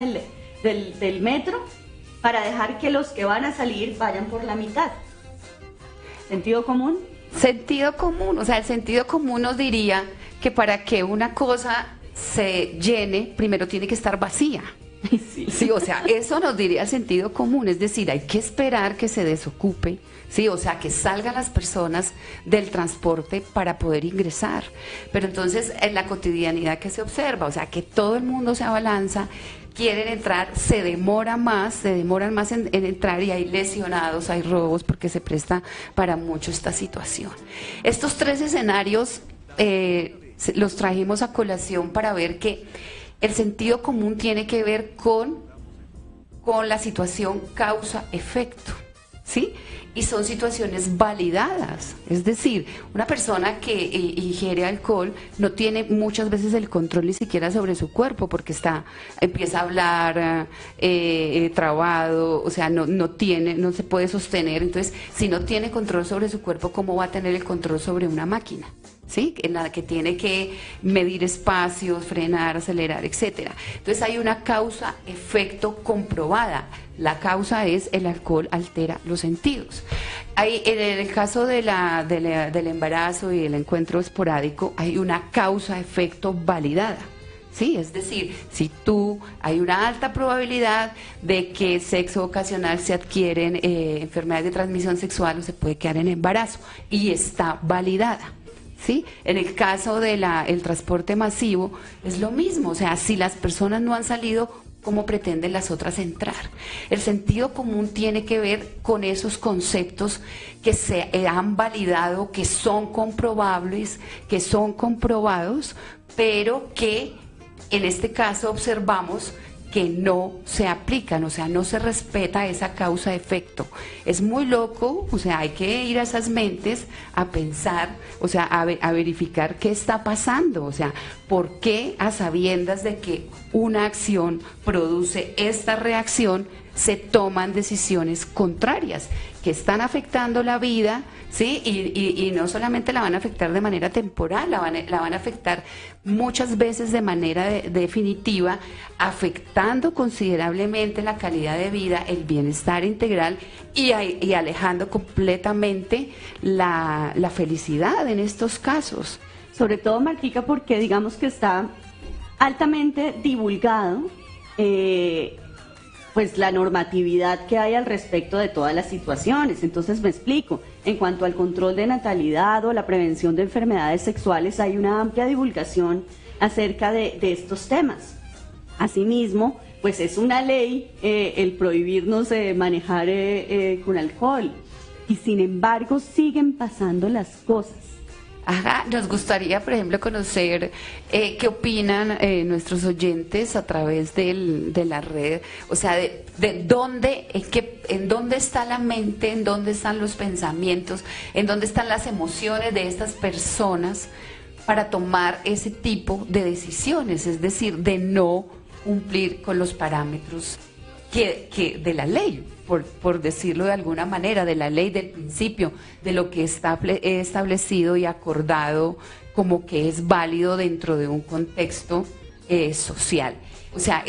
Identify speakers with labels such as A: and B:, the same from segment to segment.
A: del metro para dejar que los que van a salir vayan por la mitad. ¿Sentido común?
B: Sentido común, o sea, el sentido común nos diría que para que una cosa se llene, primero tiene que estar vacía.
A: Sí.
B: Sí, o sea, eso nos diría el sentido común, es decir, hay que esperar que se desocupe, sí, o sea, que salgan las personas del transporte para poder ingresar. Pero entonces, en la cotidianidad que se observa, o sea, que todo el mundo se abalanza, quieren entrar, se demoran más en entrar y hay lesionados, hay robos, porque se presta para mucho esta situación. Estos tres escenarios los trajimos a colación para ver que el sentido común tiene que ver con la situación causa-efecto, ¿sí? Y son situaciones validadas, es decir, una persona que ingiere alcohol no tiene muchas veces el control ni siquiera sobre su cuerpo porque empieza a hablar trabado, o sea, no se puede sostener. Entonces, si no tiene control sobre su cuerpo, ¿cómo va a tener el control sobre una máquina? ¿Sí? En la que tiene que medir espacios, frenar, acelerar, etcétera. Entonces hay una causa-efecto comprobada. La causa es el alcohol altera los sentidos. En el caso del embarazo y el encuentro esporádico, hay una causa-efecto validada. Sí, es decir, hay una alta probabilidad de que sexo ocasional se adquieren enfermedades de transmisión sexual o se puede quedar en embarazo y está validada. ¿Sí? En el caso del transporte masivo es lo mismo, o sea, si las personas no han salido, ¿cómo pretenden las otras entrar? El sentido común tiene que ver con esos conceptos que se han validado, que son comprobables, que son comprobados, pero que en este caso observamos que no se aplican, o sea, no se respeta esa causa-efecto. Es muy loco, o sea, hay que ir a esas mentes a pensar, o sea, a verificar qué está pasando, o sea, por qué a sabiendas de que una acción produce esta reacción, se toman decisiones contrarias que están afectando la vida, ¿sí? Y no solamente la van a afectar de manera temporal, la van a afectar muchas veces de manera definitiva, afectando considerablemente la calidad de vida, el bienestar integral y alejando completamente la felicidad en estos casos.
A: Sobre todo, Martica, porque digamos que está altamente divulgado pues la normatividad que hay al respecto de todas las situaciones. Entonces me explico, en cuanto al control de natalidad o la prevención de enfermedades sexuales, hay una amplia divulgación acerca de estos temas. Asimismo, pues es una ley el prohibirnos manejar con alcohol, y sin embargo siguen pasando las cosas.
B: Ajá, nos gustaría, por ejemplo, conocer qué opinan nuestros oyentes a través de la red, o sea, de dónde, en dónde está la mente, en dónde están los pensamientos, en dónde están las emociones de estas personas para tomar ese tipo de decisiones, es decir, de no cumplir con los parámetros de la ley. Por decirlo de alguna manera, de la ley, del principio, de lo que está establecido y acordado como que es válido dentro de un contexto social. O sea,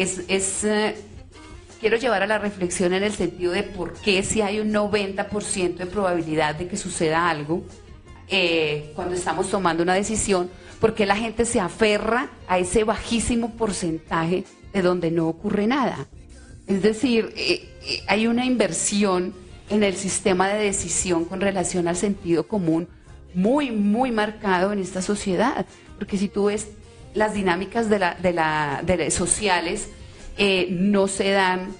B: quiero llevar a la reflexión en el sentido de por qué si hay un 90% de probabilidad de que suceda algo cuando estamos tomando una decisión, ¿por qué la gente se aferra a ese bajísimo porcentaje de donde no ocurre nada? Es decir, hay una inversión en el sistema de decisión con relación al sentido común muy, muy marcado en esta sociedad, porque si tú ves las dinámicas sociales no se dan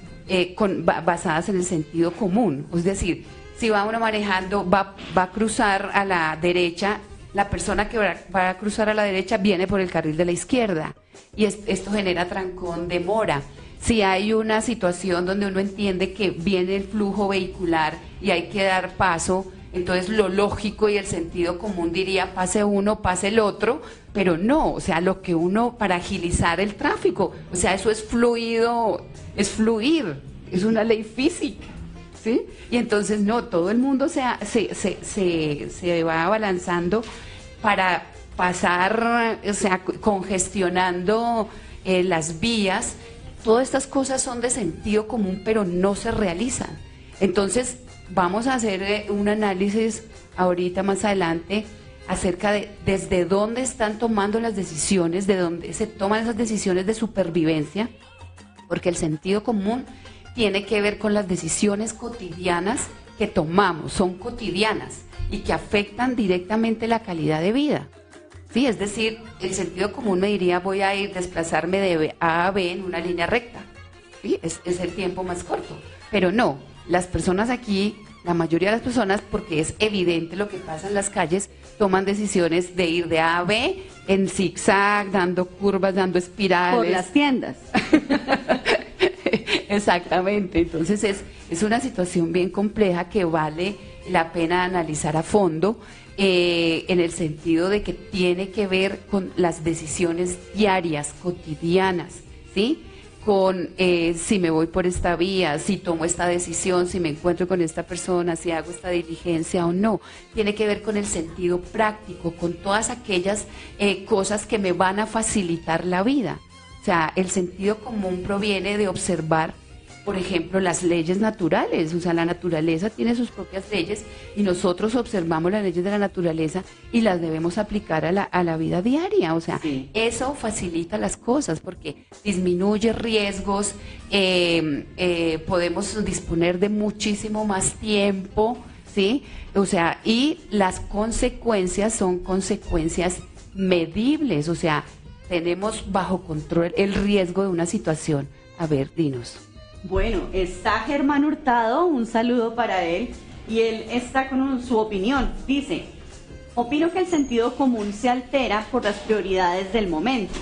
B: basadas en el sentido común. Es decir, si va uno manejando, va a cruzar a la derecha, la persona que va a cruzar a la derecha viene por el carril de la izquierda y esto genera trancón, demora. Si hay una situación donde uno entiende que viene el flujo vehicular y hay que dar paso, entonces lo lógico y el sentido común diría pase uno, pase el otro, pero no, o sea, lo que uno para agilizar el tráfico, o sea, eso es fluido, es fluir, es una ley física, ¿sí? Y entonces no, todo el mundo se va abalanzando para pasar, o sea, congestionando las vías todas estas cosas son de sentido común, pero no se realizan. Entonces, vamos a hacer un análisis ahorita más adelante acerca de desde dónde están tomando las decisiones, de dónde se toman esas decisiones de supervivencia, porque el sentido común tiene que ver con las decisiones cotidianas que tomamos, son cotidianas y que afectan directamente la calidad de vida. Sí, es decir, el sentido común me diría voy a desplazarme de A a B en una línea recta. Sí, es el tiempo más corto. Pero no, las personas aquí, la mayoría de las personas, porque es evidente lo que pasa en las calles, toman decisiones de ir de A a B en zigzag, dando curvas, dando espirales.
A: Por las tiendas.
B: Exactamente, entonces es una situación bien compleja que vale la pena analizar a fondo, en el sentido de que tiene que ver con las decisiones diarias, cotidianas, ¿sí? Con si me voy por esta vía, si tomo esta decisión, si me encuentro con esta persona, si hago esta diligencia o no. Tiene que ver con el sentido práctico, con todas aquellas cosas que me van a facilitar la vida. O sea, el sentido común proviene de observar, por ejemplo, las leyes naturales. O sea, la naturaleza tiene sus propias leyes y nosotros observamos las leyes de la naturaleza y las debemos aplicar a la vida diaria. O sea, sí, eso facilita las cosas porque disminuye riesgos, podemos disponer de muchísimo más tiempo, ¿sí? O sea, y las consecuencias son consecuencias medibles, o sea, tenemos bajo control el riesgo de una situación. A ver, dinos.
A: Bueno, está Germán Hurtado, un saludo para él, y él está con su opinión. Dice, opino que el sentido común se altera por las prioridades del momento.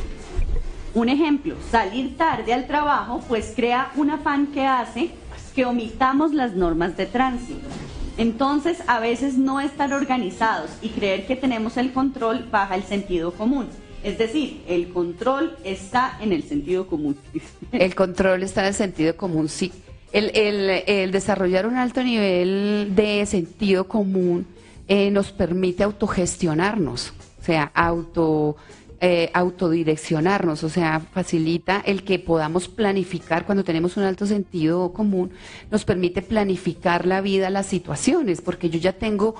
A: Un ejemplo, salir tarde al trabajo, pues crea un afán que hace que omitamos las normas de tránsito. Entonces, a veces no estar organizados y creer que tenemos el control baja el sentido común. Es decir, el control está en el sentido común.
B: El control está en el sentido común, sí. El desarrollar un alto nivel de sentido común nos permite autogestionarnos, o sea, autodireccionarnos, o sea, facilita el que podamos planificar. Cuando tenemos un alto sentido común, nos permite planificar la vida, las situaciones, porque yo ya tengo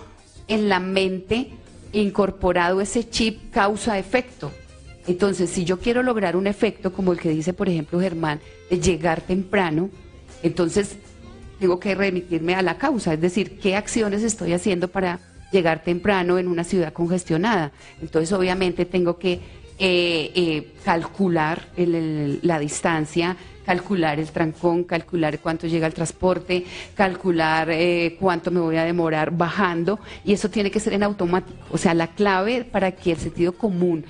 B: en la mente incorporado ese chip causa-efecto. Entonces, si yo quiero lograr un efecto como el que dice, por ejemplo, Germán, de llegar temprano, entonces tengo que remitirme a la causa, es decir, qué acciones estoy haciendo para llegar temprano en una ciudad congestionada. Entonces, obviamente, tengo que calcular la distancia, calcular el trancón, calcular cuánto llega el transporte, calcular cuánto me voy a demorar bajando, y eso tiene que ser en automático. O sea, la clave para que el sentido común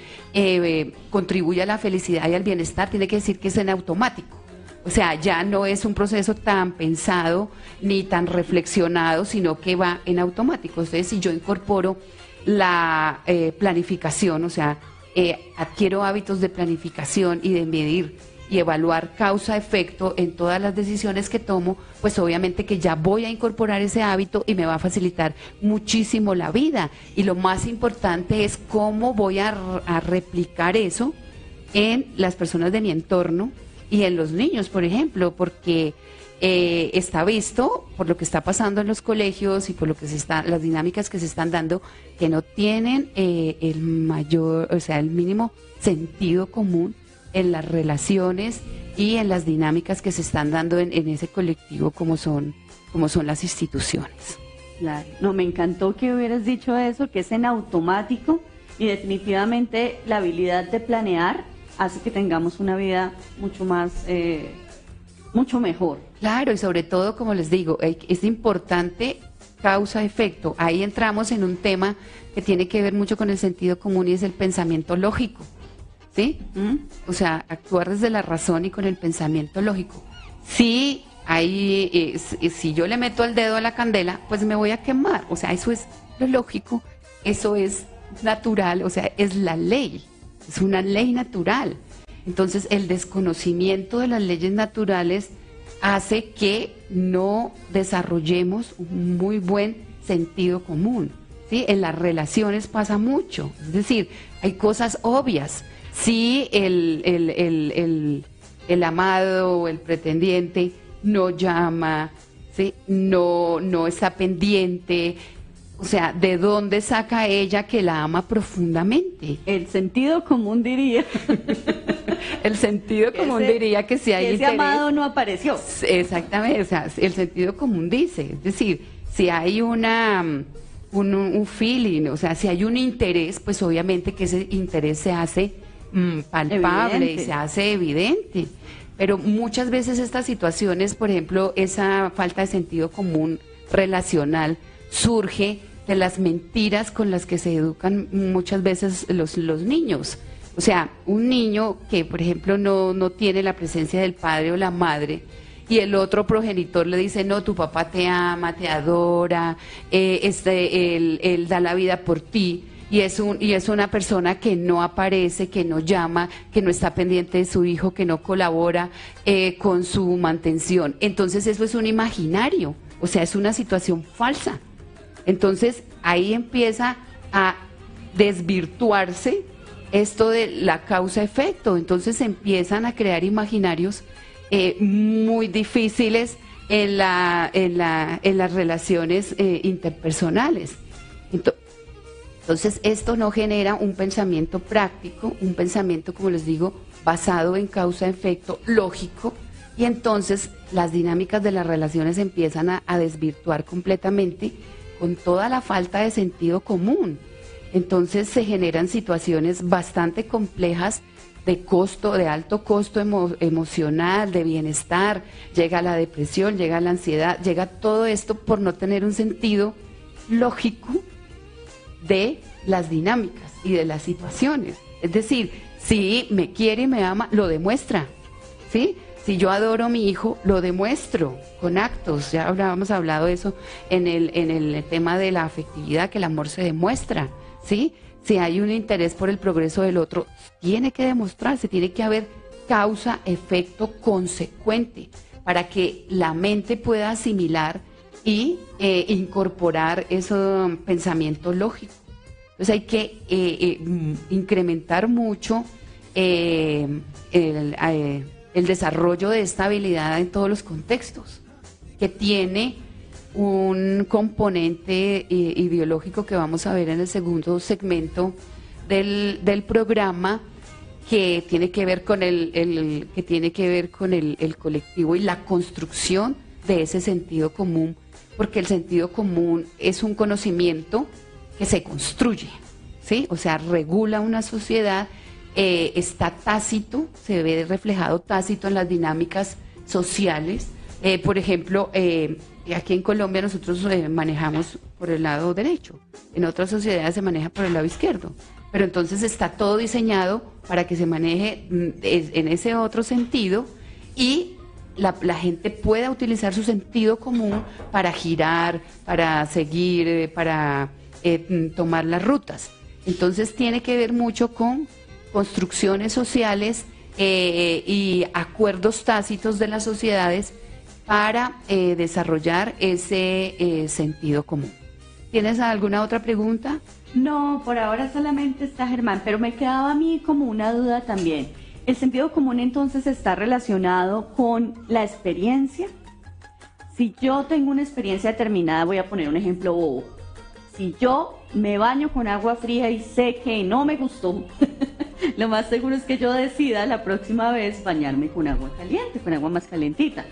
B: contribuya a la felicidad y al bienestar tiene que decir que es en automático. O sea, ya no es un proceso tan pensado ni tan reflexionado, sino que va en automático. Entonces, si yo incorporo la planificación, o sea, adquiero hábitos de planificación y de medir y evaluar causa-efecto en todas las decisiones que tomo, pues obviamente que ya voy a incorporar ese hábito y me va a facilitar muchísimo la vida. Y lo más importante es cómo voy a replicar eso en las personas de mi entorno y en los niños, por ejemplo, porque está visto por lo que está pasando en los colegios y por lo que las dinámicas que se están dando, que no tienen el mayor, o sea, el mínimo sentido común en las relaciones y en las dinámicas que se están dando en ese colectivo como son las instituciones.
A: Claro. No, me encantó que hubieras dicho eso, que es en automático, y definitivamente la habilidad de planear hace que tengamos una vida mucho más, mucho mejor.
B: Claro, y sobre todo, como les digo, es importante causa-efecto. Ahí entramos en un tema que tiene que ver mucho con el sentido común y es el pensamiento lógico. ¿Sí? O sea, actuar desde la razón y con el pensamiento lógico. Si yo le meto el dedo a la candela, pues me voy a quemar. O sea, eso es lo lógico, eso es natural, o sea, es la ley, es una ley natural. Entonces, el desconocimiento de las leyes naturales hace que no desarrollemos un muy buen sentido común. ¿Sí? En las relaciones pasa mucho, es decir, hay cosas obvias. Si el amado o el pretendiente no llama, ¿sí? No está pendiente. O sea, ¿de dónde saca ella que la ama profundamente?
A: El sentido común diría.
B: El sentido común diría que si hay
A: ese
B: interés,
A: amado no apareció.
B: Exactamente, o sea, el sentido común dice, es decir, si hay un feeling, o sea, si hay un interés, pues obviamente que ese interés se hace palpable,
A: Evidente.
B: y se hace evidente. Pero muchas veces estas situaciones, por ejemplo, esa falta de sentido común relacional surge de las mentiras con las que se educan muchas veces los niños. O sea, un niño que, por ejemplo, no tiene la presencia del padre o la madre, y el otro progenitor le dice, no, tu papá te ama, te adora, él da la vida por ti, y es una persona que no aparece, que no llama, que no está pendiente de su hijo, que no colabora con su mantención. Entonces eso es un imaginario, o sea, es una situación falsa. Entonces ahí empieza a desvirtuarse esto de la causa-efecto. Entonces se empiezan a crear imaginarios muy difíciles en las relaciones interpersonales. Entonces esto no genera un pensamiento práctico, un pensamiento, como les digo, basado en causa-efecto, lógico, y entonces las dinámicas de las relaciones empiezan a desvirtuar completamente con toda la falta de sentido común. Entonces se generan situaciones bastante complejas de costo, de alto costo emocional, de bienestar, llega la depresión, llega la ansiedad, llega todo esto por no tener un sentido lógico de las dinámicas y de las situaciones. Es decir, si me quiere y me ama, lo demuestra, ¿sí? Si yo adoro a mi hijo, lo demuestro con actos. Ya habíamos hablado de eso en el tema de la afectividad, que el amor se demuestra, ¿sí? Si hay un interés por el progreso del otro, tiene que demostrarse, tiene que haber causa, efecto consecuente para que la mente pueda asimilar y incorporar ese pensamiento lógico. Entonces hay que incrementar mucho el desarrollo de esta habilidad en todos los contextos, que tiene un componente ideológico que vamos a ver en el segundo segmento del programa, que tiene que ver con el colectivo y la construcción de ese sentido común, porque el sentido común es un conocimiento que se construye, ¿sí? O sea, regula una sociedad, está tácito, se ve reflejado tácito en las dinámicas sociales. Por ejemplo, aquí en Colombia nosotros manejamos por el lado derecho, en otras sociedades se maneja por el lado izquierdo, pero entonces está todo diseñado para que se maneje en ese otro sentido y la gente pueda utilizar su sentido común para girar, para seguir, para tomar las rutas. Entonces tiene que ver mucho con construcciones sociales y acuerdos tácitos de las sociedades para desarrollar ese sentido común. ¿Tienes alguna otra pregunta?
A: No, por ahora solamente está Germán, pero me quedaba a mí como una duda también. ¿El sentido común entonces está relacionado con la experiencia? Si yo tengo una experiencia determinada, voy a poner un ejemplo bobo. Si yo me baño con agua fría y sé que no me gustó, lo más seguro es que yo decida la próxima vez bañarme con agua caliente, con agua más calentita.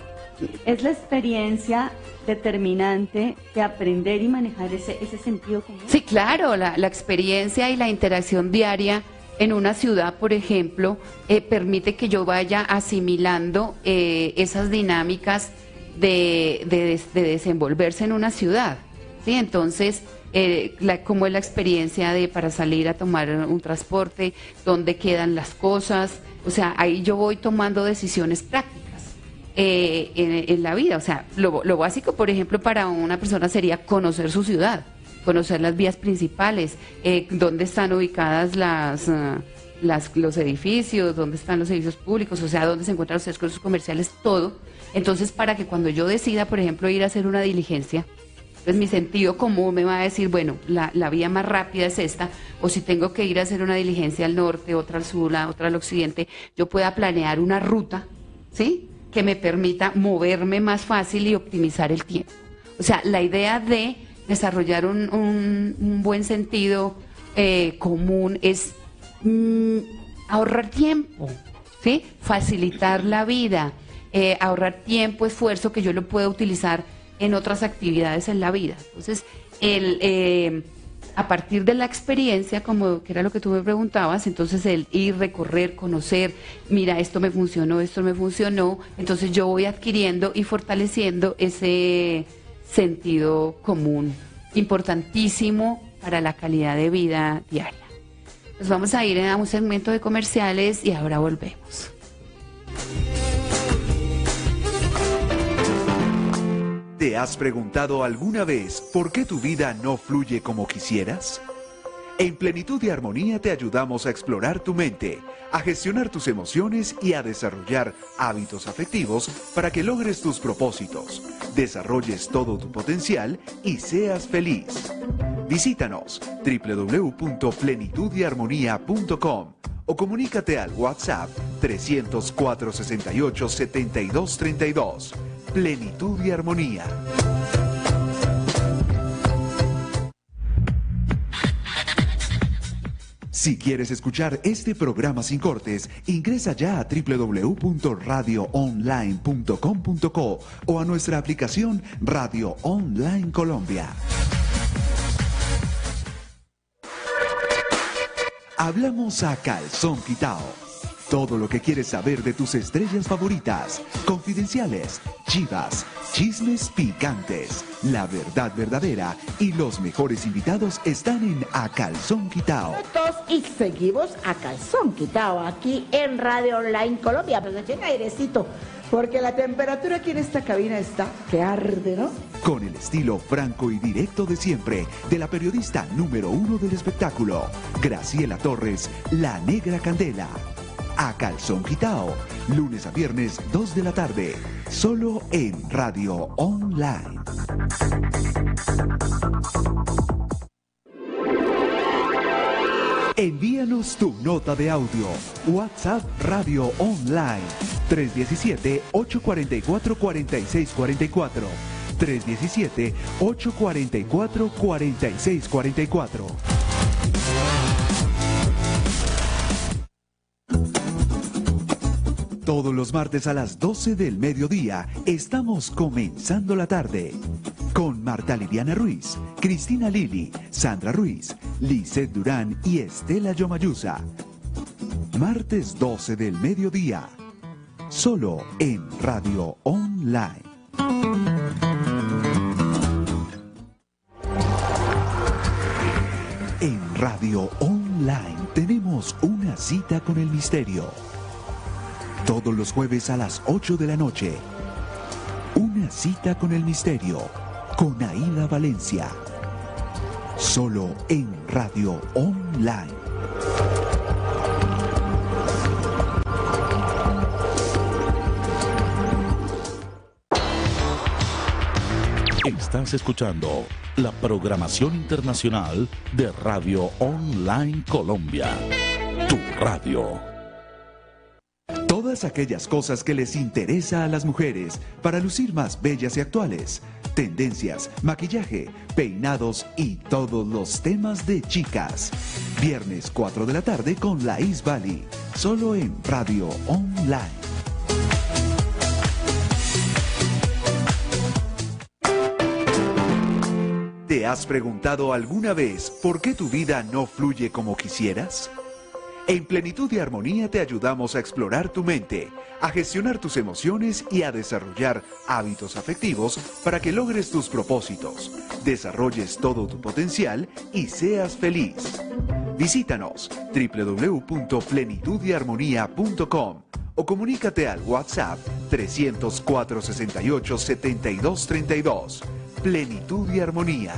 A: Es la experiencia determinante de aprender y manejar ese sentido común.
B: Sí, claro, la experiencia y la interacción diaria en una ciudad, por ejemplo, permite que yo vaya asimilando esas dinámicas de desenvolverse en una ciudad, ¿sí? Entonces, como es la experiencia para salir a tomar un transporte, dónde quedan las cosas, o sea, ahí yo voy tomando decisiones prácticas en la vida. O sea, lo básico, por ejemplo, para una persona sería conocer su ciudad, conocer las vías principales, dónde están ubicadas los edificios, dónde están los servicios públicos, o sea, dónde se encuentran los centros comerciales, todo. Entonces, para que cuando yo decida, por ejemplo, ir a hacer una diligencia, pues mi sentido común me va a decir, bueno, la vía más rápida es esta, o si tengo que ir a hacer una diligencia al norte, otra al sur, otra al occidente, yo pueda planear una ruta ¿sí? Que me permita moverme más fácil y optimizar el tiempo. O sea, la idea de desarrollar un buen sentido común es ahorrar tiempo, ¿sí? Facilitar la vida, ahorrar tiempo, esfuerzo que yo lo pueda utilizar en otras actividades en la vida. Entonces, a partir de la experiencia, como que era lo que tú me preguntabas, entonces el ir, recorrer, conocer, mira, esto me funcionó, entonces yo voy adquiriendo y fortaleciendo ese sentido común, importantísimo para la calidad de vida diaria. Nos vamos a ir a un segmento de comerciales y ahora volvemos.
C: ¿Te has preguntado alguna vez por qué tu vida no fluye como quisieras? En Plenitud y Armonía te ayudamos a explorar tu mente, a gestionar tus emociones y a desarrollar hábitos afectivos para que logres tus propósitos, desarrolles todo tu potencial y seas feliz. Visítanos www.plenitudyarmonía.com o comunícate al WhatsApp 300-468-7232. Plenitud y Armonía. Si quieres escuchar este programa sin cortes, ingresa ya a www.radioonline.com.co o a nuestra aplicación Radio Online Colombia. Hablamos a calzón quitao. Todo lo que quieres saber de tus estrellas favoritas, confidenciales, chivas, chismes picantes, la verdad verdadera y los mejores invitados están en A Calzón Quitao.
D: Y seguimos a calzón quitado aquí en Radio Online Colombia. Pues echen airecito, porque la temperatura aquí en esta cabina está que arde, ¿no?
C: Con el estilo franco y directo de siempre de la periodista número 1 del espectáculo, Graciela Torres, la Negra Candela. A Calzón Quitao, lunes a viernes 2 de la tarde, solo en Radio Online. Envíanos tu nota de audio. WhatsApp Radio Online 317-844-4644. 317-844-4644. Todos los martes a las 12 del mediodía estamos comenzando la tarde con Marta Liliana Ruiz, Cristina Lili, Sandra Ruiz, Lisset Durán y Estela Yomayusa. Martes 12 del mediodía, solo en Radio Online. En Radio Online tenemos una cita con el misterio. Todos los jueves a las 8 de la noche. Una cita con el misterio, con Aida Valencia. Solo en Radio Online.
E: Estás escuchando la programación internacional de Radio Online Colombia. Tu radio.
C: Todas aquellas cosas que les interesa a las mujeres para lucir más bellas y actuales. Tendencias, maquillaje, peinados y todos los temas de chicas. Viernes 4 de la tarde con Laís Bali. Solo en Radio Online. ¿Te has preguntado alguna vez por qué tu vida no fluye como quisieras? En Plenitud y Armonía te ayudamos a explorar tu mente, a gestionar tus emociones y a desarrollar hábitos afectivos para que logres tus propósitos, desarrolles todo tu potencial y seas feliz. Visítanos www.plenitudyarmonía.com o comunícate al WhatsApp 300-468-7232. Plenitud y Armonía.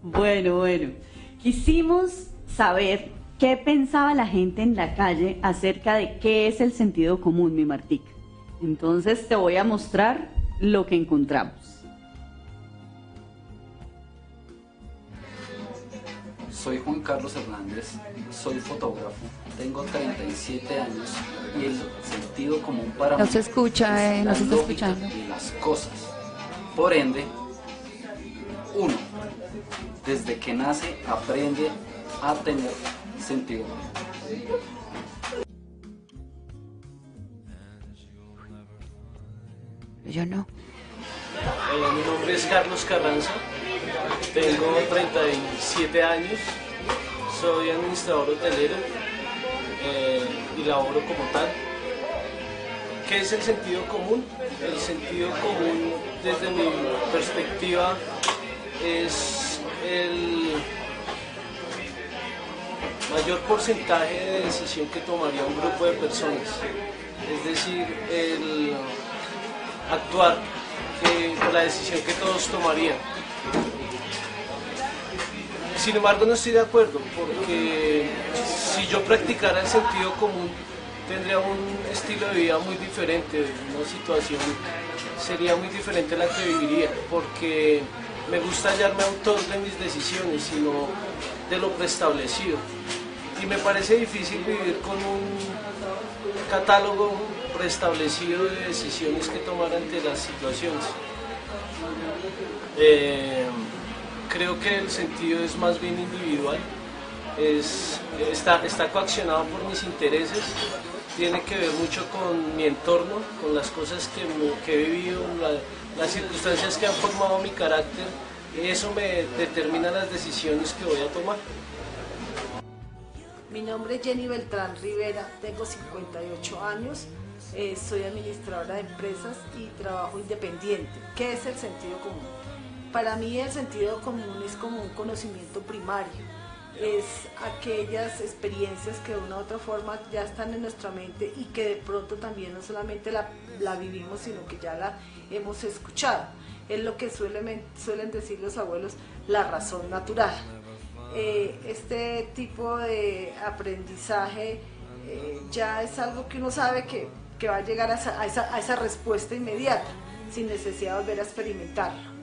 A: Bueno, quisimos saber qué pensaba la gente en la calle acerca de qué es el sentido común, mi Martica. Entonces te voy a mostrar lo que encontramos.
F: Soy Juan Carlos Hernández, soy fotógrafo, tengo 37 años y el sentido común para mí
B: no se escucha,
F: es
B: no
F: la
B: se está
F: lógica
B: escuchando.
F: de las cosas. Por ende, uno, desde que nace aprende a tener sentido.
B: Yo no.
G: Mi nombre es Carlos Carranza, tengo 37 años, soy administrador hotelero y laboro como tal. ¿Qué es el sentido común? El sentido común, desde mi perspectiva, es el mayor porcentaje de decisión que tomaría un grupo de personas, es decir, el actuar por la decisión que todos tomarían. Sin embargo, no estoy de acuerdo, porque si yo practicara el sentido común, tendría un estilo de vida muy diferente, una situación sería muy diferente la que viviría, porque me gusta hallarme autor de mis decisiones y no de lo preestablecido. Y me parece difícil vivir con un catálogo preestablecido de decisiones que tomar ante las situaciones. Creo que el sentido es más bien individual, está coaccionado por mis intereses, tiene que ver mucho con mi entorno, con las cosas que he vivido, las circunstancias que han formado mi carácter, y eso me determina las decisiones que voy a tomar.
H: Mi nombre es Jenny Beltrán Rivera, tengo 58 años, soy administradora de empresas y trabajo independiente. ¿Qué es el sentido común? Para mí el sentido común es como un conocimiento primario, es aquellas experiencias que de una u otra forma ya están en nuestra mente y que de pronto también no solamente la vivimos, sino que ya la hemos escuchado. Es lo que suelen decir los abuelos, la razón natural. Este tipo de aprendizaje ya es algo que uno sabe que va a llegar a esa respuesta inmediata, sin necesidad de volver a experimentarlo.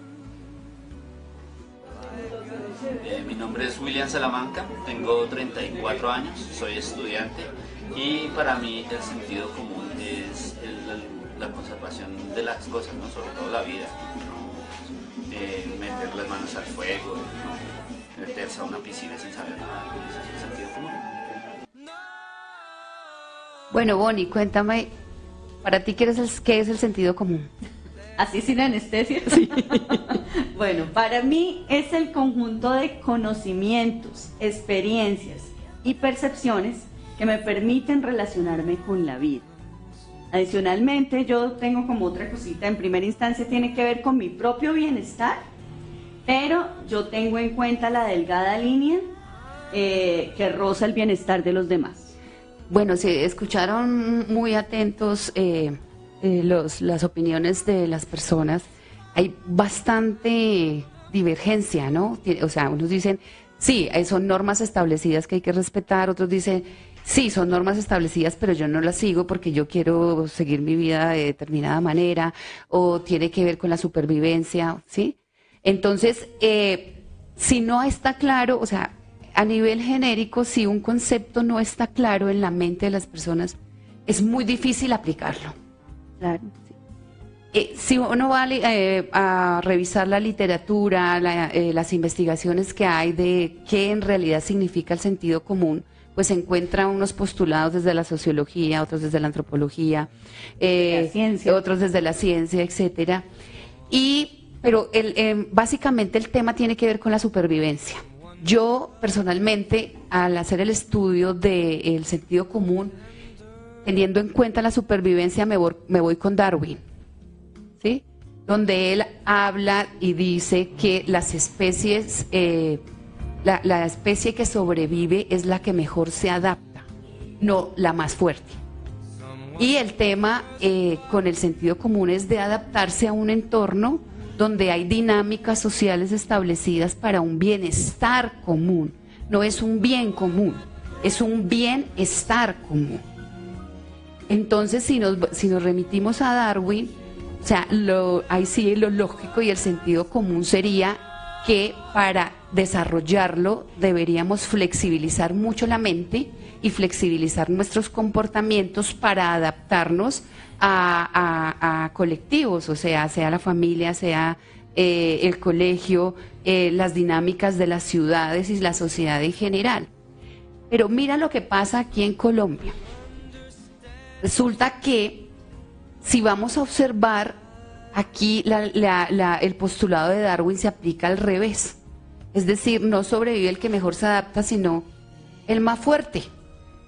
I: Mi nombre es William Salamanca, tengo 34 años, soy estudiante y para mí el sentido común es la conservación de las cosas, ¿no? Sobre todo la vida, ¿no? Meter las manos al fuego, ¿no? Meterse a una piscina sin saber nada, ese es el sentido común.
B: Bueno, Bonnie, cuéntame, para ti, ¿qué es el sentido común?
A: ¿Así sin anestesia? Sí. Bueno, para mí es el conjunto de conocimientos, experiencias y percepciones que me permiten relacionarme con la vida. Adicionalmente, yo tengo como otra cosita, en primera instancia tiene que ver con mi propio bienestar, pero yo tengo en cuenta la delgada línea que roza el bienestar de los demás.
B: Bueno, sí, escucharon muy atentos las opiniones de las personas. Hay bastante divergencia, ¿no? O sea, unos dicen, sí, son normas establecidas que hay que respetar, otros dicen, sí, son normas establecidas, pero yo no las sigo porque yo quiero seguir mi vida de determinada manera, o tiene que ver con la supervivencia, ¿sí? Entonces, si no está claro, o sea, a nivel genérico, si un concepto no está claro en la mente de las personas, es muy difícil aplicarlo.
A: Claro.
B: Si uno va a revisar la literatura, las investigaciones que hay de qué en realidad significa el sentido común, pues se encuentra unos postulados desde la sociología, otros desde la antropología,
A: la ciencia,
B: otros desde la ciencia, etcétera. Pero básicamente el tema tiene que ver con la supervivencia. Yo personalmente, al hacer el estudio del sentido común, teniendo en cuenta la supervivencia, me voy con Darwin, ¿sí? Donde él habla y dice que las especies, la especie que sobrevive es la que mejor se adapta, no la más fuerte. Y el tema con el sentido común es de adaptarse a un entorno donde hay dinámicas sociales establecidas para un bienestar común. No es un bien común, es un bienestar común. Entonces, si nos remitimos a Darwin, o sea, ahí sí lo lógico y el sentido común sería que para desarrollarlo deberíamos flexibilizar mucho la mente y flexibilizar nuestros comportamientos para adaptarnos a colectivos, o sea la familia, sea el colegio, las dinámicas de las ciudades y la sociedad en general. Pero mira lo que pasa aquí en Colombia. Resulta que si vamos a observar aquí el postulado de Darwin se aplica al revés. Es decir, no sobrevive el que mejor se adapta, sino el más fuerte.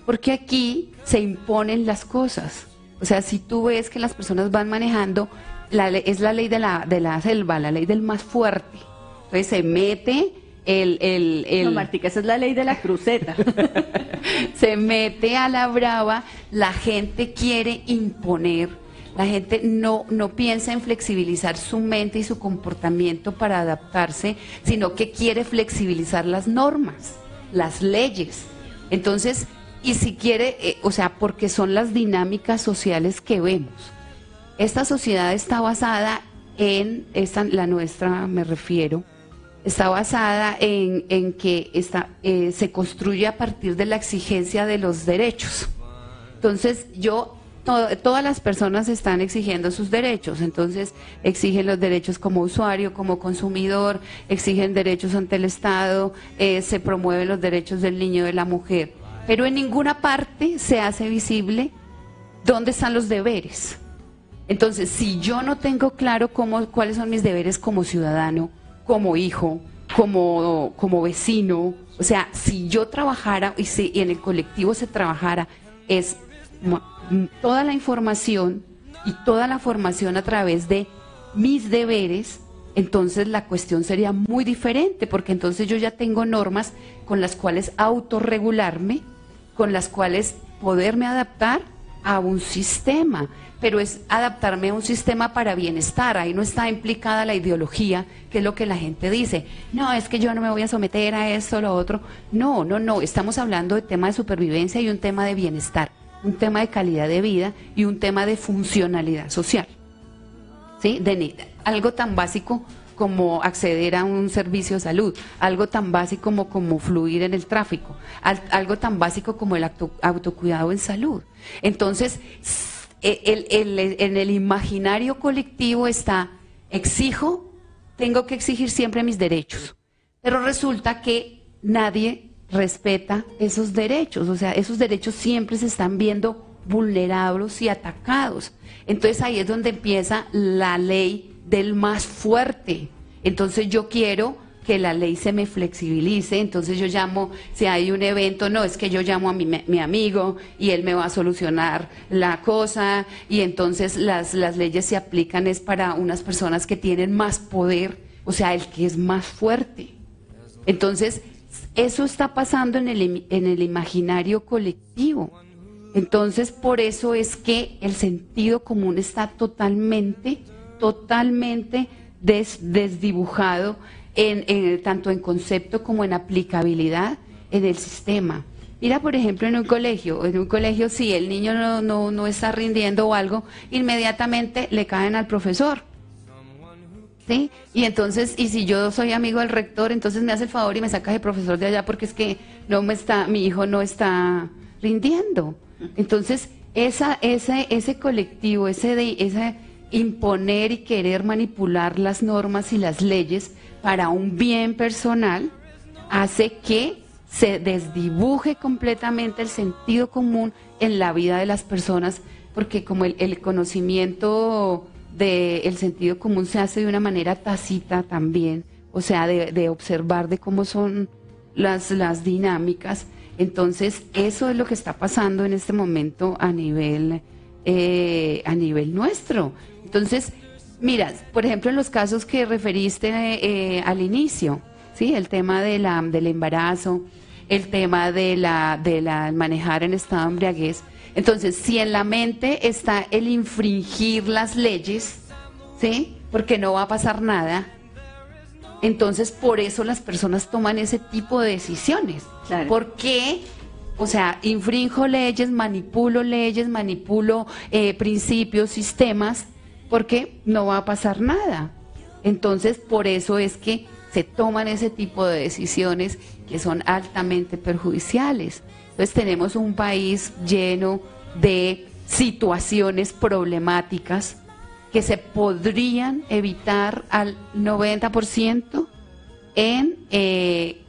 B: Porque aquí se imponen las cosas. O sea, si tú ves que las personas van manejando, es la ley de la selva, la ley del más fuerte. Entonces se mete
A: No, Martica, esa es la ley de la cruceta.
B: Se mete a la brava, la gente quiere imponer, la gente no piensa en flexibilizar su mente y su comportamiento para adaptarse, sino que quiere flexibilizar las normas, las leyes. Entonces, y si quiere, porque son las dinámicas sociales que vemos. Esta sociedad está basada la nuestra me refiero, está basada en que se construye a partir de la exigencia de los derechos. Entonces, todas las personas están exigiendo sus derechos, entonces exigen los derechos como usuario, como consumidor, exigen derechos ante el Estado, se promueven los derechos del niño y de la mujer, pero en ninguna parte se hace visible dónde están los deberes. Entonces, si yo no tengo claro cuáles son mis deberes como ciudadano, como hijo, como vecino, o sea, si yo trabajara y en el colectivo se trabajara, es toda la información y toda la formación a través de mis deberes, entonces la cuestión sería muy diferente, porque entonces yo ya tengo normas con las cuales autorregularme, con las cuales poderme adaptar a un sistema, pero es adaptarme a un sistema para bienestar. Ahí no está implicada la ideología, que es lo que la gente dice, no, es que yo no me voy a someter a esto o lo otro. No, estamos hablando de tema de supervivencia y un tema de bienestar, un tema de calidad de vida y un tema de funcionalidad social, ¿sí? Algo tan básico como acceder a un servicio de salud, algo tan básico como fluir en el tráfico, algo tan básico como el autocuidado en salud. Entonces, en el imaginario colectivo está, tengo que exigir siempre mis derechos, pero resulta que nadie respeta esos derechos, o sea, esos derechos siempre se están viendo vulnerados y atacados. Entonces ahí es donde empieza la ley del más fuerte. Entonces yo quiero que la ley se me flexibilice, entonces yo llamo, si hay un evento, no, es que yo llamo a mi amigo y él me va a solucionar la cosa, y entonces las leyes se aplican es para unas personas que tienen más poder, o sea, el que es más fuerte. Entonces, eso está pasando en el imaginario colectivo. Entonces, por eso es que el sentido común está totalmente desdibujado tanto en concepto como en aplicabilidad en el sistema. Mira, por ejemplo, en un colegio si el niño no está rindiendo o algo, inmediatamente le caen al profesor, ¿sí? Y entonces, y si yo soy amigo del rector, entonces me hace el favor y me saca el profesor de allá porque es que mi hijo no está rindiendo. Entonces, ese colectivo, ese imponer y querer manipular las normas y las leyes para un bien personal, hace que se desdibuje completamente el sentido común en la vida de las personas, porque como el conocimiento del sentido común se hace de una manera tácita también, o sea, de observar de cómo son las dinámicas. Entonces, eso es lo que está pasando en este momento a nivel nuestro. Entonces, mira, por ejemplo, en los casos que referiste al inicio, ¿sí? El tema del embarazo, el tema de manejar en estado de embriaguez. Entonces, si en la mente está el infringir las leyes, ¿sí? Porque no va a pasar nada, entonces por eso las personas toman ese tipo de decisiones. Claro. Porque, o sea, infrinjo leyes, manipulo principios, sistemas, porque no va a pasar nada. Entonces, por eso es que se toman ese tipo de decisiones que son altamente perjudiciales. Entonces tenemos un país lleno de situaciones problemáticas que se podrían evitar al 90%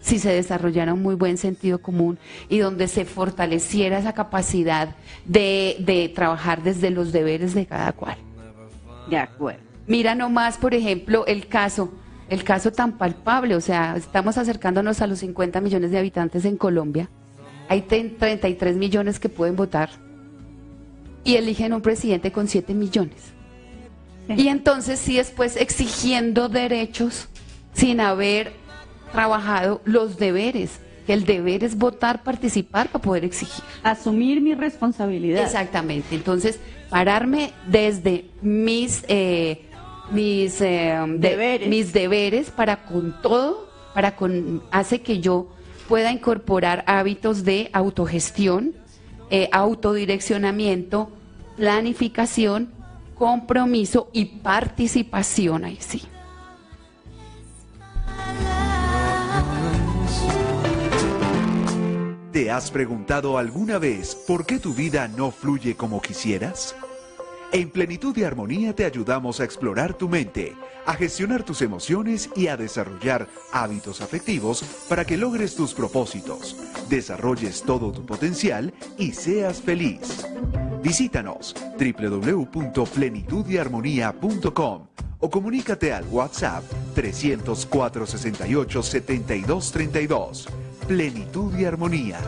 B: si se desarrollara un muy buen sentido común y donde se fortaleciera esa capacidad de trabajar desde los deberes de cada cual.
A: De acuerdo.
B: Mira nomás, por ejemplo, el caso tan palpable, o sea, estamos acercándonos a los 50 millones de habitantes en Colombia, hay 33 millones que pueden votar y eligen un presidente con 7 millones. Y entonces sí después exigiendo derechos sin haber trabajado los deberes, que el deber es votar, participar para poder exigir.
A: Asumir mi responsabilidad.
B: Exactamente, entonces pararme desde mis deberes para con todo, hace que yo pueda incorporar hábitos de autogestión, autodireccionamiento, planificación, compromiso y participación, ahí sí.
C: ¿Te has preguntado alguna vez por qué tu vida no fluye como quisieras? En Plenitud y Armonía te ayudamos a explorar tu mente, a gestionar tus emociones y a desarrollar hábitos afectivos para que logres tus propósitos, desarrolles todo tu potencial y seas feliz. Visítanos www.plenitudyarmonía.com o comunícate al WhatsApp 300-468-7232. Plenitud y Armonía.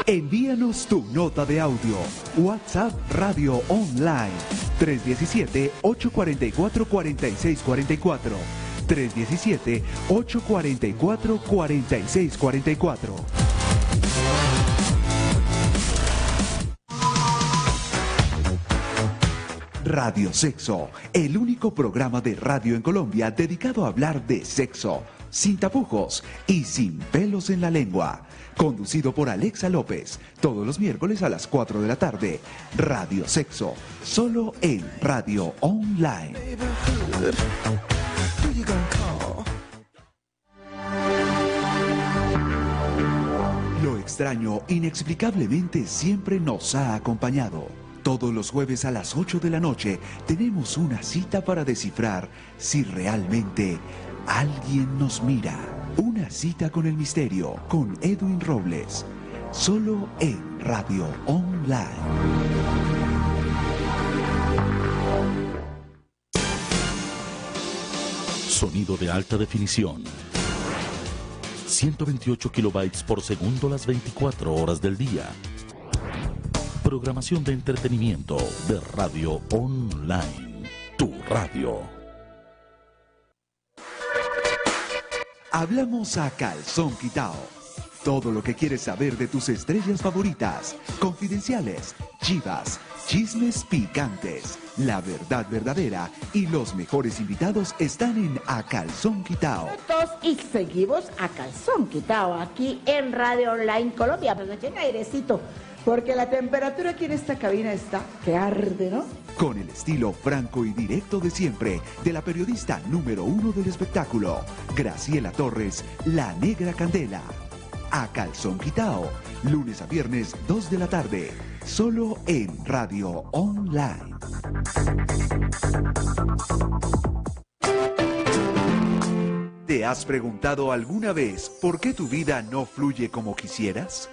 C: Envíanos tu nota de audio. WhatsApp Radio Online 317-844-4644. 317-844-4644. Radio Sexo, el único programa de radio en Colombia dedicado a hablar de sexo, sin tapujos y sin pelos en la lengua. Conducido por Alexa López, todos los miércoles a las 4 de la tarde. Radio Sexo, solo en Radio Online. Lo extraño inexplicablemente siempre nos ha acompañado. Todos los jueves a las 8 de la noche tenemos una cita para descifrar si realmente alguien nos mira. Una cita con el misterio, con Edwin Robles, solo en Radio Online.
E: Sonido de alta definición. 128 kilobytes por segundo las 24 horas del día. Programación de entretenimiento de Radio Online. Tu radio.
C: Hablamos a calzón quitao. Todo lo que quieres saber de tus estrellas favoritas, confidenciales, chivas, chismes picantes, la verdad verdadera y los mejores invitados están en A Calzón Quitao.
D: Y seguimos a calzón quitado aquí en Radio Online Colombia. Pues echen airecito, porque la temperatura aquí en esta cabina está que arde, ¿no?
C: Con el estilo franco y directo de siempre de la periodista número 1 del espectáculo, Graciela Torres, la Negra Candela. A Calzón Quitao, lunes a viernes 2 de la tarde, solo en Radio Online. ¿Te has preguntado alguna vez por qué tu vida no fluye como quisieras?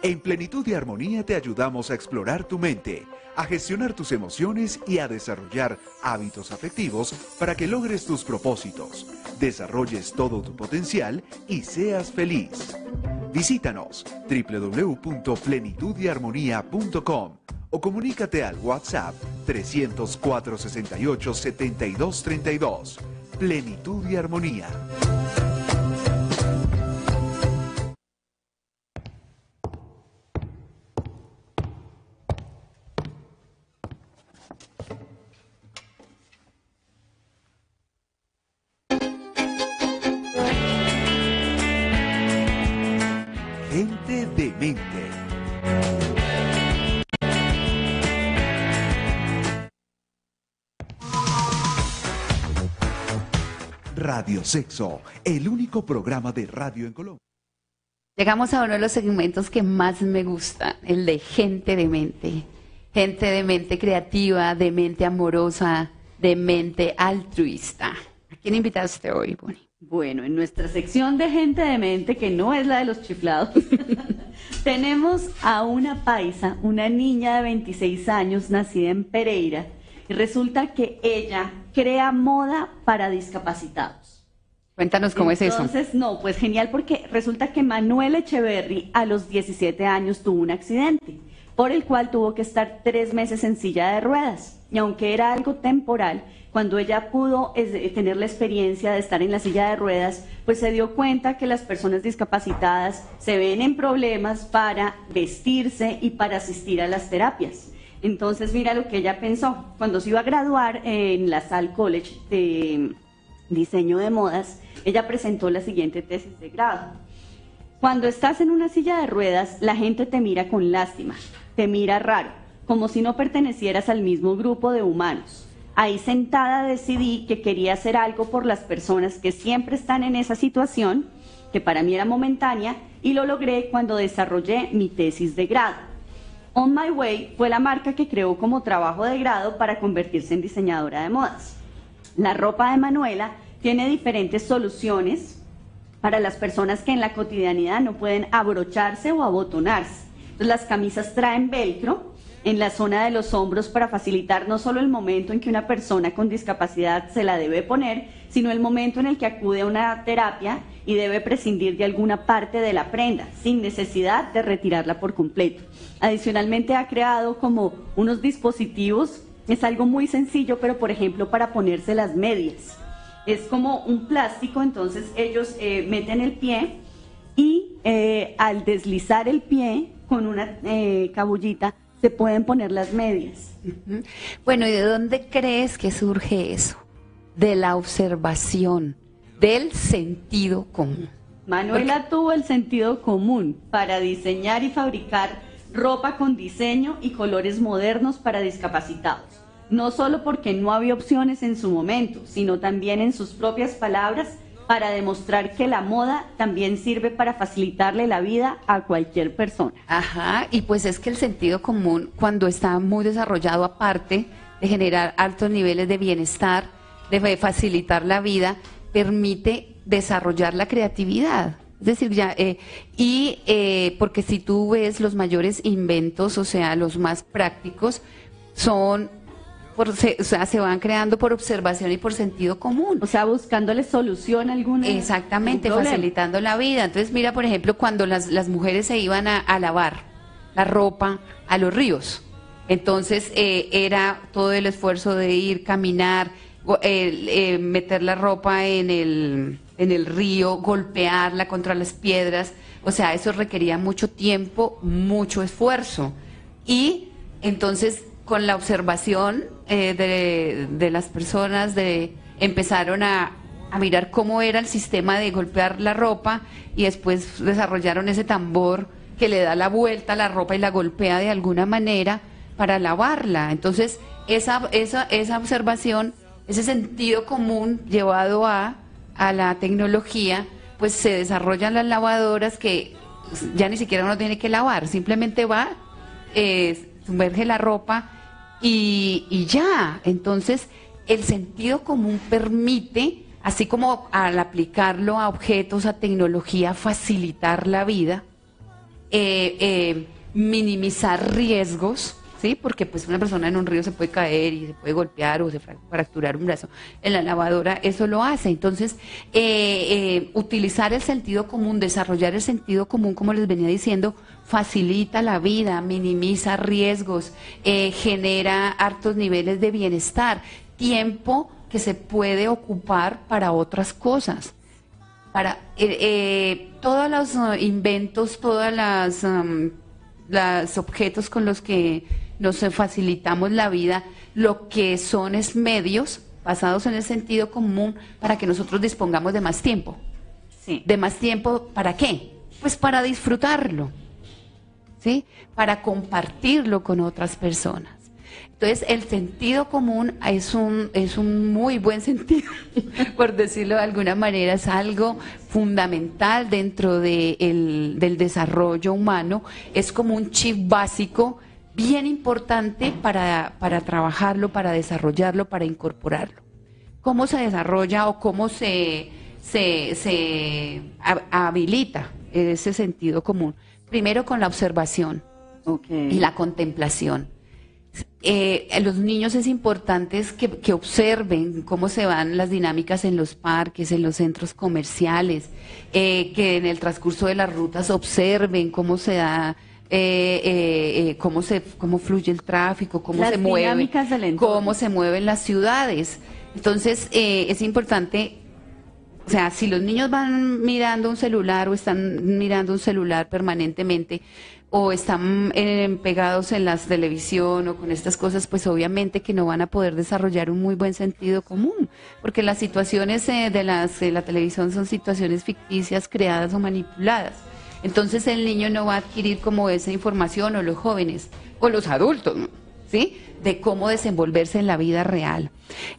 C: En Plenitud y Armonía te ayudamos a explorar tu mente, a gestionar tus emociones y a desarrollar hábitos afectivos para que logres tus propósitos, desarrolles todo tu potencial y seas feliz. Visítanos www.plenitudyarmonía.com o comunícate al WhatsApp 300-468-7232. Plenitud y Armonía. Gente de mente. Radio Sexo, el único programa de radio en Colombia.
B: Llegamos a uno de los segmentos que más me gusta, el de gente de mente. Gente de mente creativa, de mente amorosa, de mente altruista. ¿A quién invitaste hoy, Bonnie?
A: Bueno, en nuestra sección de gente de mente, que no es la de los chiflados, tenemos a una paisa, una niña de 26 años, nacida en Pereira, y resulta que ella crea moda para discapacitados.
B: Cuéntanos cómo es eso.
A: Entonces, no, pues genial, porque resulta que Manuel Echeverry a los 17 años tuvo un accidente, por el cual tuvo que estar 3 meses en silla de ruedas. Y aunque era algo temporal, cuando ella pudo tener la experiencia de estar en la silla de ruedas, pues se dio cuenta que las personas discapacitadas se ven en problemas para vestirse y para asistir a las terapias. Entonces, mira lo que ella pensó. Cuando se iba a graduar en la Salle College de diseño de modas, ella presentó la siguiente tesis de grado. Cuando estás en una silla de ruedas, la gente te mira con lástima, te mira raro, como si no pertenecieras al mismo grupo de humanos. Ahí sentada decidí que quería hacer algo por las personas que siempre están en esa situación, que para mí era momentánea, y lo logré cuando desarrollé mi tesis de grado. On My Way fue la marca que creó como trabajo de grado para convertirse en diseñadora de modas. La ropa de Manuela tiene diferentes soluciones para las personas que en la cotidianidad no pueden abrocharse o abotonarse. Entonces, las camisas traen velcro en la zona de los hombros para facilitar no solo el momento en que una persona con discapacidad se la debe poner, sino el momento en el que acude a una terapia y debe prescindir de alguna parte de la prenda, sin necesidad de retirarla por completo. Adicionalmente ha creado como unos dispositivos, es algo muy sencillo, pero por ejemplo para ponerse las medias. Es como un plástico, entonces ellos meten el pie y al deslizar el pie con una cabullita, se pueden poner las medias.
B: Bueno, ¿y de dónde crees que surge eso? De la observación, del sentido común.
A: Manuela tuvo el sentido común para diseñar y fabricar ropa con diseño y colores modernos para discapacitados. No solo porque no había opciones en su momento, sino también en sus propias palabras, para demostrar que la moda también sirve para facilitarle la vida a cualquier persona.
B: Ajá, y pues es que el sentido común, cuando está muy desarrollado, aparte de generar altos niveles de bienestar, de facilitar la vida, permite desarrollar la creatividad. Es decir, porque si tú ves los mayores inventos, o sea, los más prácticos, son... se van creando por observación y por sentido común.
A: O sea, buscándole solución a alguna.
B: Exactamente, facilitando la vida. Entonces, mira, por ejemplo, cuando las mujeres se iban a lavar la ropa a los ríos. Entonces, era todo el esfuerzo de ir, caminar, meter la ropa en el río, golpearla contra las piedras. O sea, eso requería mucho tiempo, mucho esfuerzo. Y entonces, con la observación de las personas, empezaron a mirar cómo era el sistema de golpear la ropa y después desarrollaron ese tambor que le da la vuelta a la ropa y la golpea de alguna manera para lavarla. Entonces, esa observación, ese sentido común llevado a la tecnología, pues se desarrollan las lavadoras que ya ni siquiera uno tiene que lavar, simplemente va, sumerge la ropa y ya. Entonces, el sentido común permite, así como al aplicarlo a objetos, a tecnología, facilitar la vida, minimizar riesgos, ¿sí? Porque pues una persona en un río se puede caer y se puede golpear o se fracturar un brazo. En la lavadora eso lo hace. Entonces, utilizar el sentido común, desarrollar el sentido común, como les venía diciendo, facilita la vida, minimiza riesgos, genera altos niveles de bienestar, tiempo que se puede ocupar para otras cosas. Para todos los inventos, todas las objetos con los que nos facilitamos la vida, lo que son es medios basados en el sentido común para que nosotros dispongamos de más tiempo.
A: Sí.
B: ¿De más tiempo para qué? Pues para disfrutarlo, ¿sí? Para compartirlo con otras personas. Entonces, el sentido común es un muy buen sentido, por decirlo de alguna manera, es algo fundamental dentro del desarrollo humano, es como un chip básico bien importante para trabajarlo, para desarrollarlo, para incorporarlo. ¿Cómo se desarrolla o cómo se habilita ese sentido común? Primero con la observación y la contemplación. A los niños es importante que observen cómo se van las dinámicas en los parques, en los centros comerciales, que en el transcurso de las rutas observen cómo se da, cómo fluye el tráfico, cómo se mueve, cómo se mueven las ciudades. Entonces es importante, o sea, si los niños van mirando un celular o están mirando un celular permanentemente, o están pegados en la televisión o con estas cosas, pues obviamente que no van a poder desarrollar un muy buen sentido común, porque las situaciones de la televisión son situaciones ficticias, creadas o manipuladas. Entonces el niño no va a adquirir como esa información, o los jóvenes, o los adultos, ¿sí?, de cómo desenvolverse en la vida real.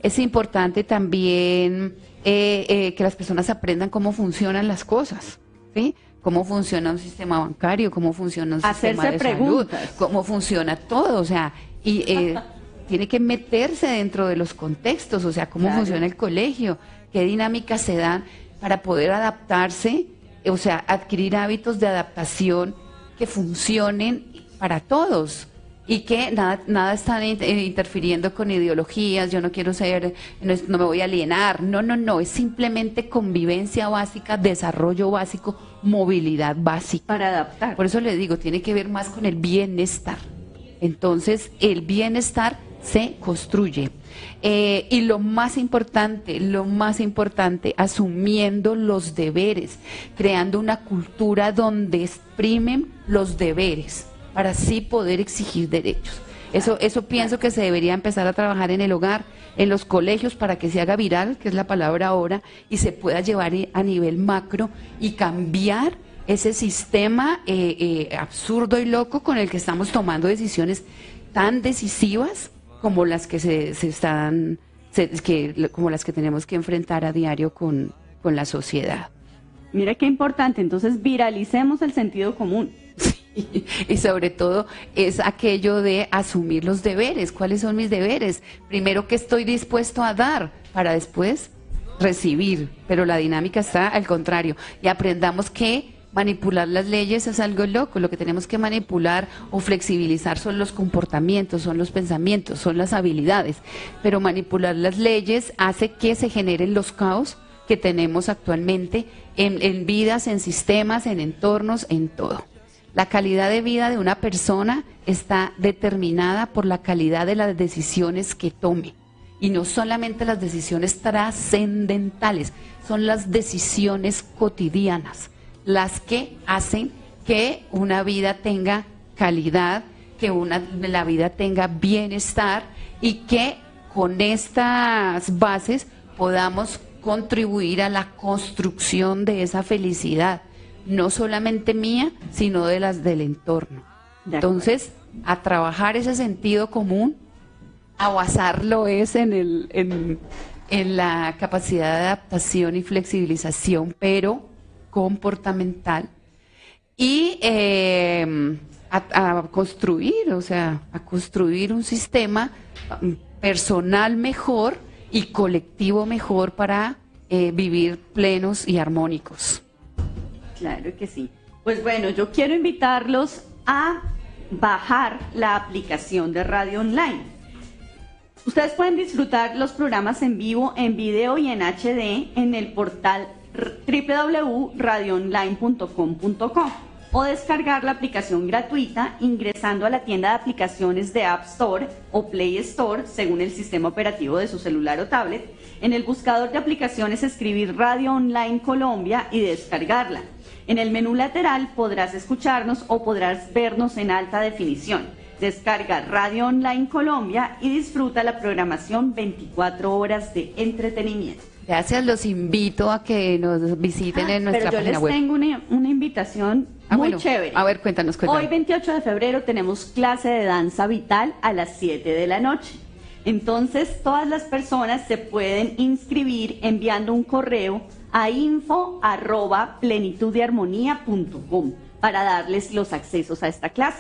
B: Es importante también que las personas aprendan cómo funcionan las cosas, ¿sí?, cómo funciona un sistema bancario, cómo funciona un sistema de salud, cómo funciona todo, o sea, y tiene que meterse dentro de los contextos, o sea, cómo funciona el colegio, qué dinámicas se dan para poder adaptarse, o sea, adquirir hábitos de adaptación que funcionen para todos. Y que nada están interfiriendo con ideologías, yo no quiero ser, no me voy a alienar, no, es simplemente convivencia básica, desarrollo básico, movilidad básica.
A: Para adaptar.
B: Por eso les digo, tiene que ver más con el bienestar. Entonces, el bienestar se construye. Y lo más importante, asumiendo los deberes, creando una cultura donde exprimen los deberes, para así poder exigir derechos. Eso pienso que se debería empezar a trabajar en el hogar, en los colegios, para que se haga viral, que es la palabra ahora, y se pueda llevar a nivel macro y cambiar ese sistema absurdo y loco con el que estamos tomando decisiones tan decisivas como las que como las que tenemos que enfrentar a diario con la sociedad.
A: Mira qué importante, entonces viralicemos el sentido común.
B: Y sobre todo es aquello de asumir los deberes. ¿Cuáles son mis deberes? Primero, ¿qué estoy dispuesto a dar para después recibir? Pero la dinámica está al contrario. Y aprendamos que manipular las leyes es algo loco. Lo que tenemos que manipular o flexibilizar son los comportamientos, son los pensamientos, son las habilidades. Pero manipular las leyes hace que se generen los caos que tenemos actualmente en vidas, en sistemas, en entornos, en todo. La calidad de vida de una persona está determinada por la calidad de las decisiones que tome. Y no solamente las decisiones trascendentales, son las decisiones cotidianas, las que hacen que una vida tenga calidad, que la vida tenga bienestar y que con estas bases podamos contribuir a la construcción de esa felicidad. No solamente mía, sino de las del entorno. Entonces, a trabajar ese sentido común, a basarlo es en la capacidad de adaptación y flexibilización, pero comportamental, y a construir, o sea, a construir un sistema personal mejor y colectivo mejor para vivir plenos y armónicos.
A: Claro que sí. Pues bueno, yo quiero invitarlos a bajar la aplicación de Radio Online. Ustedes pueden disfrutar los programas en vivo, en video y en HD en el portal www.radioonline.com.co o descargar la aplicación gratuita ingresando a la tienda de aplicaciones de App Store o Play Store según el sistema operativo de su celular o tablet. En el buscador de aplicaciones escribir Radio Online Colombia y descargarla. En el menú lateral podrás escucharnos o podrás vernos en alta definición. Descarga Radio Online Colombia y disfruta la programación 24 horas de entretenimiento.
B: Gracias, los invito a que nos visiten en nuestra página web.
A: Pero yo les tengo una invitación muy chévere.
B: A ver, cuéntanos.
A: Hoy, 28 de febrero, tenemos clase de danza vital a las 7 de la noche. Entonces, todas las personas se pueden inscribir enviando un correo a info@plenitudeharmonía.com para darles los accesos a esta clase.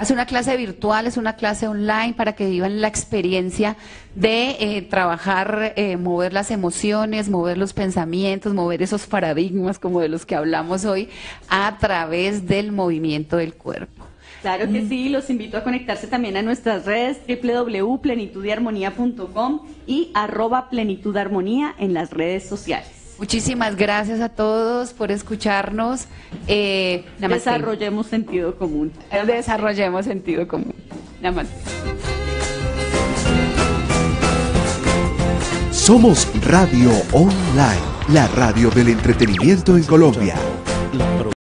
B: Es una clase virtual, es una clase online para que vivan la experiencia de trabajar, mover las emociones, mover los pensamientos, mover esos paradigmas como de los que hablamos hoy a través del movimiento del cuerpo.
A: Claro que sí, los invito a conectarse también a nuestras redes www.plenitudeharmonía.com y @plenitudarmonía en las redes sociales.
B: Muchísimas gracias a todos por escucharnos.
A: Desarrollemos sentido común.
B: Desarrollemos sentido común. Namaste.
C: Somos Radio Online, la radio del entretenimiento en Colombia.
E: La